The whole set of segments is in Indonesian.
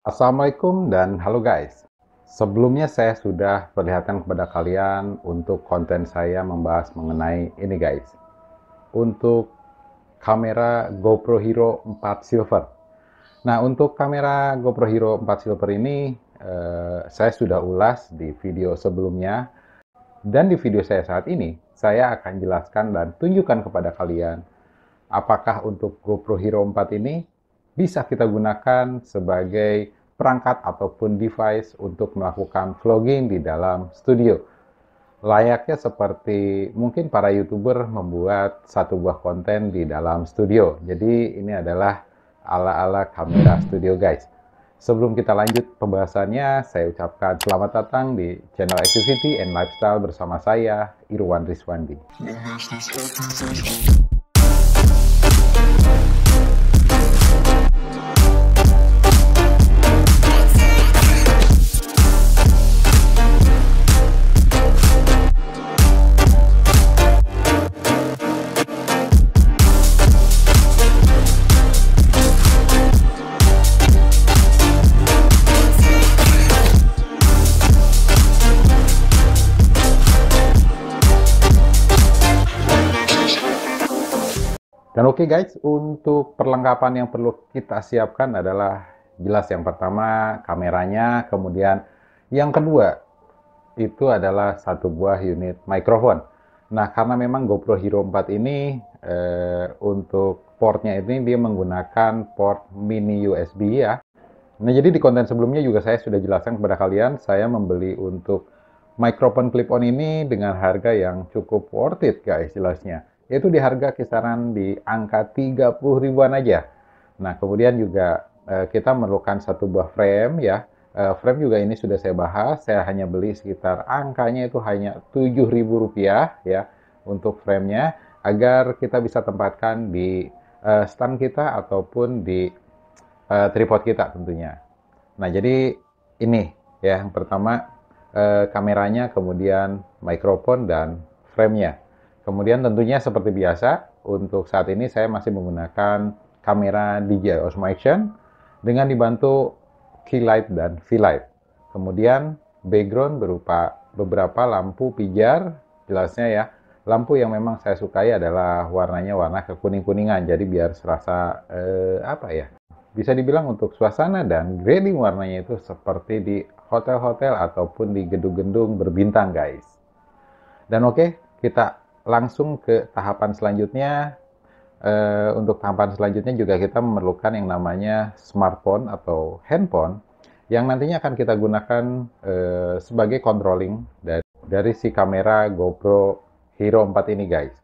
Assalamualaikum dan halo guys. Sebelumnya saya sudah perlihatkan kepada kalian untuk konten saya membahas mengenai ini guys. Untuk kamera GoPro Hero 4 Silver. Nah, untuk kamera GoPro Hero 4 Silver ini saya sudah ulas di video sebelumnya. Dan di video saya saat ini, saya akan jelaskan dan tunjukkan kepada kalian apakah untuk GoPro Hero 4 ini bisa kita gunakan sebagai perangkat ataupun device untuk melakukan vlogging di dalam studio. Layaknya seperti mungkin para YouTuber membuat satu buah konten di dalam studio. Jadi ini adalah ala-ala kamera studio guys. Sebelum kita lanjut pembahasannya, saya ucapkan selamat datang di channel Activity and Lifestyle bersama saya, Irwan Rizwandi. Dan oke guys, untuk perlengkapan yang perlu kita siapkan adalah jelas yang pertama kameranya, kemudian yang kedua itu adalah satu buah unit mikrofon. Nah, karena memang GoPro Hero 4 ini untuk portnya ini dia menggunakan port mini USB ya. Nah, jadi di konten sebelumnya juga saya sudah jelaskan kepada kalian, saya membeli untuk mikrofon clip-on ini dengan harga yang cukup worth it guys jelasnya. Yaitu di harga kisaran di angka 30 ribuan aja. Nah, kemudian juga kita memerlukan satu buah frame ya. Frame juga ini sudah saya bahas, saya hanya beli sekitar angkanya itu hanya Rp7.000 ya untuk framenya agar kita bisa tempatkan di stand kita ataupun di tripod kita tentunya. Nah, jadi ini ya yang pertama kameranya, kemudian mikrofon dan framenya. Kemudian tentunya seperti biasa, untuk saat ini saya masih menggunakan kamera DJI Osmo Action dengan dibantu key light dan V-light. Kemudian background berupa beberapa lampu pijar, jelasnya ya. Lampu yang memang saya sukai adalah warnanya warna kekuning-kuningan, jadi biar serasa apa ya? Bisa dibilang untuk suasana dan grading warnanya itu seperti di hotel-hotel ataupun di gedung-gedung berbintang guys. Dan oke, kita langsung ke tahapan selanjutnya. Untuk tahapan selanjutnya juga kita memerlukan yang namanya smartphone atau handphone yang nantinya akan kita gunakan sebagai controlling dari si kamera GoPro Hero 4 ini guys.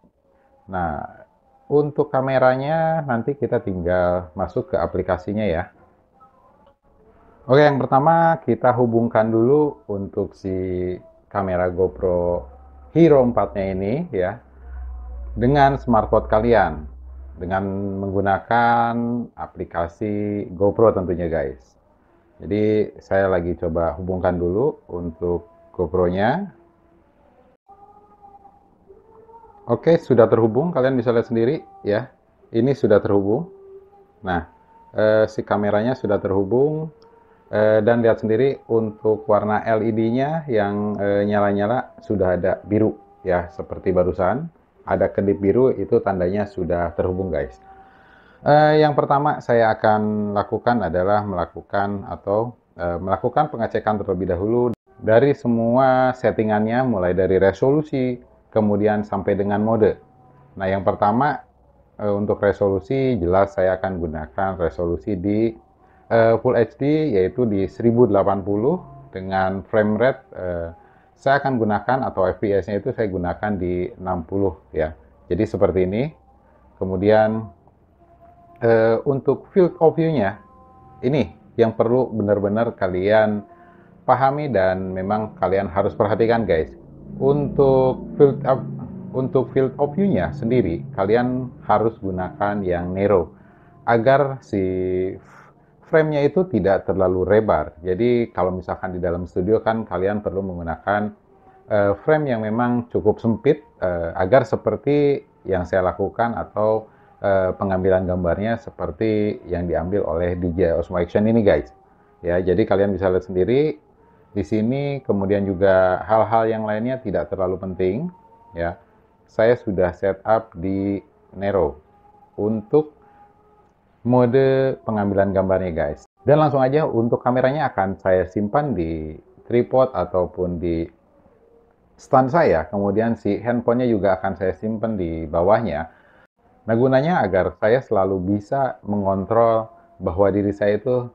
Nah, untuk kameranya nanti kita tinggal masuk ke aplikasinya ya. Oke, yang pertama kita hubungkan dulu untuk si kamera GoPro Hero 4-nya ini ya dengan smartphone kalian dengan menggunakan aplikasi GoPro tentunya guys. Jadi saya lagi coba hubungkan dulu untuk GoPro-nya. Oke, sudah terhubung, kalian bisa lihat sendiri ya. Ini sudah terhubung. Nah, si kameranya sudah terhubung. Dan lihat sendiri untuk warna LED-nya yang nyala-nyala sudah ada biru ya, seperti barusan ada kedip biru, itu tandanya sudah terhubung guys. Yang pertama saya akan lakukan adalah melakukan pengecekan terlebih dahulu dari semua settingannya, mulai dari resolusi kemudian sampai dengan mode. Nah, yang pertama untuk resolusi jelas saya akan gunakan resolusi di Full HD yaitu di 1080 dengan frame rate saya akan gunakan atau FPS-nya itu saya gunakan di 60 ya. Jadi seperti ini. Kemudian untuk field of view-nya ini yang perlu benar-benar kalian pahami dan memang kalian harus perhatikan guys. Untuk field of view-nya sendiri kalian harus gunakan yang narrow agar si frame-nya itu tidak terlalu lebar. Jadi kalau misalkan di dalam studio kan kalian perlu menggunakan frame yang memang cukup sempit agar seperti yang saya lakukan atau pengambilan gambarnya seperti yang diambil oleh DJI Osmo Action ini guys. ya. Jadi kalian bisa lihat sendiri di sini, kemudian juga hal-hal yang lainnya tidak terlalu penting, ya. Saya sudah setup di Nero untuk mode pengambilan gambarnya, guys. Dan langsung aja untuk kameranya akan saya simpan di tripod ataupun di stand saya. Kemudian si handphonenya juga akan saya simpan di bawahnya. Nah, gunanya agar saya selalu bisa mengontrol bahwa diri saya itu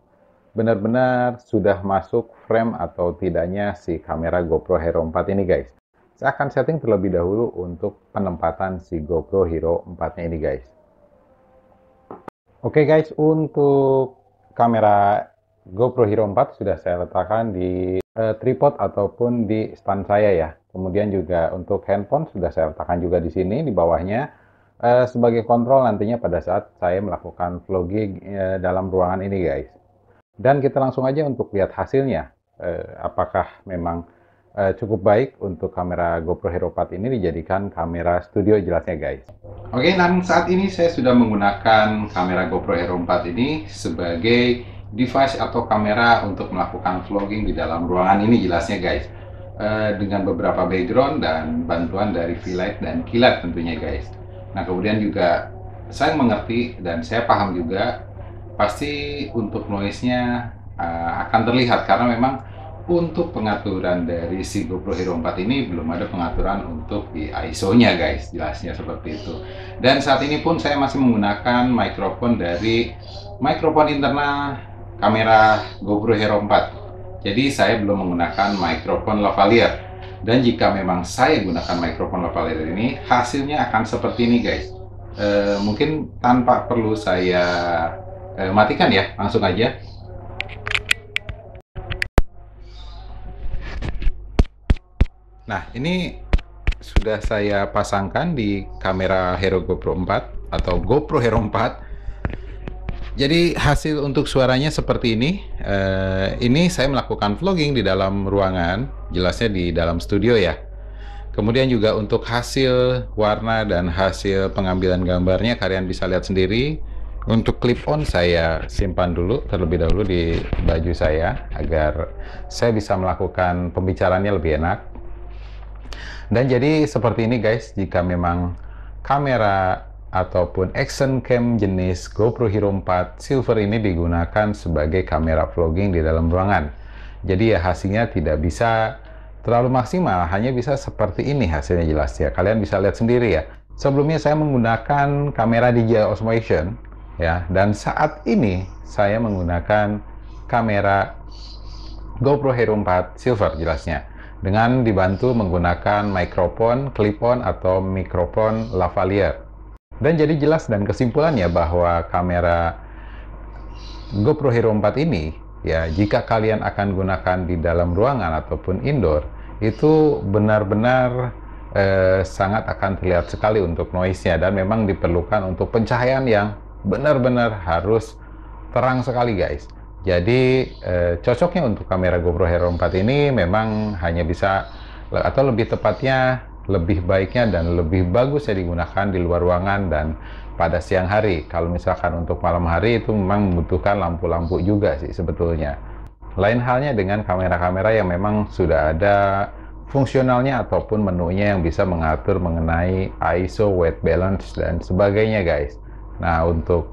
benar-benar sudah masuk frame atau tidaknya si kamera GoPro Hero 4 ini, guys. Saya akan setting terlebih dahulu untuk penempatan si GoPro Hero 4-nya ini, guys. Oke, guys, untuk kamera GoPro Hero 4 sudah saya letakkan di tripod ataupun di stand saya, ya. Kemudian juga untuk handphone sudah saya letakkan juga di sini di bawahnya sebagai kontrol nantinya pada saat saya melakukan vlogging dalam ruangan ini, guys. Dan kita langsung aja untuk lihat hasilnya, apakah memang cukup baik untuk kamera GoPro Hero 4 ini dijadikan kamera studio jelasnya, guys. Oke, dan saat ini saya sudah menggunakan kamera GoPro Hero 4 ini sebagai device atau kamera untuk melakukan vlogging di dalam ruangan ini jelasnya, guys. Dengan beberapa background dan bantuan dari V-Light dan kilat tentunya, guys. Nah, kemudian juga saya mengerti dan saya paham juga pasti untuk noise-nya akan terlihat karena memang untuk pengaturan dari si GoPro Hero 4 ini belum ada pengaturan untuk di ISO-nya, guys, jelasnya seperti itu. Dan saat ini pun saya masih menggunakan mikrofon dari mikrofon internal kamera GoPro Hero 4. Jadi saya belum menggunakan mikrofon lavalier. Dan jika memang saya gunakan mikrofon lavalier ini, hasilnya akan seperti ini, guys. Mungkin tanpa perlu saya matikan ya, langsung aja. Nah, ini sudah saya pasangkan di kamera Hero GoPro 4 atau GoPro Hero 4. Jadi hasil untuk suaranya seperti ini. Ini saya melakukan vlogging di dalam ruangan, jelasnya di dalam studio ya. Kemudian juga untuk hasil warna dan hasil pengambilan gambarnya kalian bisa lihat sendiri. Untuk clip on saya simpan dulu terlebih dahulu di baju saya agar saya bisa melakukan pembicaraannya lebih enak. Dan jadi seperti ini, guys, jika memang kamera ataupun action cam jenis GoPro Hero 4 Silver ini digunakan sebagai kamera vlogging di dalam ruangan. Jadi ya hasilnya tidak bisa terlalu maksimal, hanya bisa seperti ini hasilnya jelas ya. Kalian bisa lihat sendiri ya. Sebelumnya saya menggunakan kamera DJI Osmo Action ya, dan saat ini saya menggunakan kamera GoPro Hero 4 Silver jelasnya, dengan dibantu menggunakan mikrofon clip-on atau mikrofon lavalier. Dan jadi jelas dan kesimpulannya bahwa kamera GoPro Hero 4 ini, ya, jika kalian akan gunakan di dalam ruangan ataupun indoor, itu benar-benar sangat akan terlihat sekali untuk noise-nya, dan memang diperlukan untuk pencahayaan yang benar-benar harus terang sekali, guys. Jadi cocoknya untuk kamera GoPro Hero 4 ini memang hanya bisa, atau lebih tepatnya lebih baiknya dan lebih bagusnya digunakan di luar ruangan dan pada siang hari. Kalau misalkan untuk malam hari itu memang membutuhkan lampu-lampu juga sih sebetulnya. Lain halnya dengan kamera-kamera yang memang sudah ada fungsionalnya ataupun menunya yang bisa mengatur mengenai ISO, white balance, dan sebagainya, guys. Nah, untuk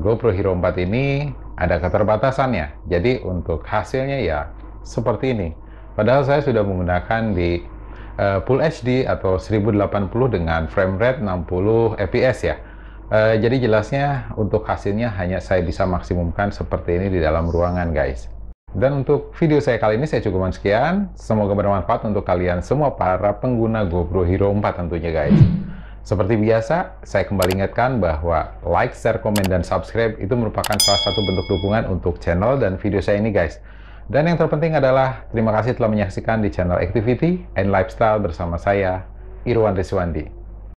GoPro Hero 4 ini ada keterbatasannya. Jadi untuk hasilnya ya seperti ini. Padahal saya sudah menggunakan di Full HD atau 1080 dengan frame rate 60 fps ya. Jadi jelasnya untuk hasilnya hanya saya bisa maksimumkan seperti ini di dalam ruangan, guys. Dan untuk video saya kali ini saya cukupkan sekian. Semoga bermanfaat untuk kalian semua para pengguna GoPro Hero 4 tentunya, guys. Seperti biasa, saya kembali ingatkan bahwa like, share, komen, dan subscribe itu merupakan salah satu bentuk dukungan untuk channel dan video saya ini, guys. Dan yang terpenting adalah terima kasih telah menyaksikan di channel Activity and Lifestyle bersama saya, Irwan Rizwandi.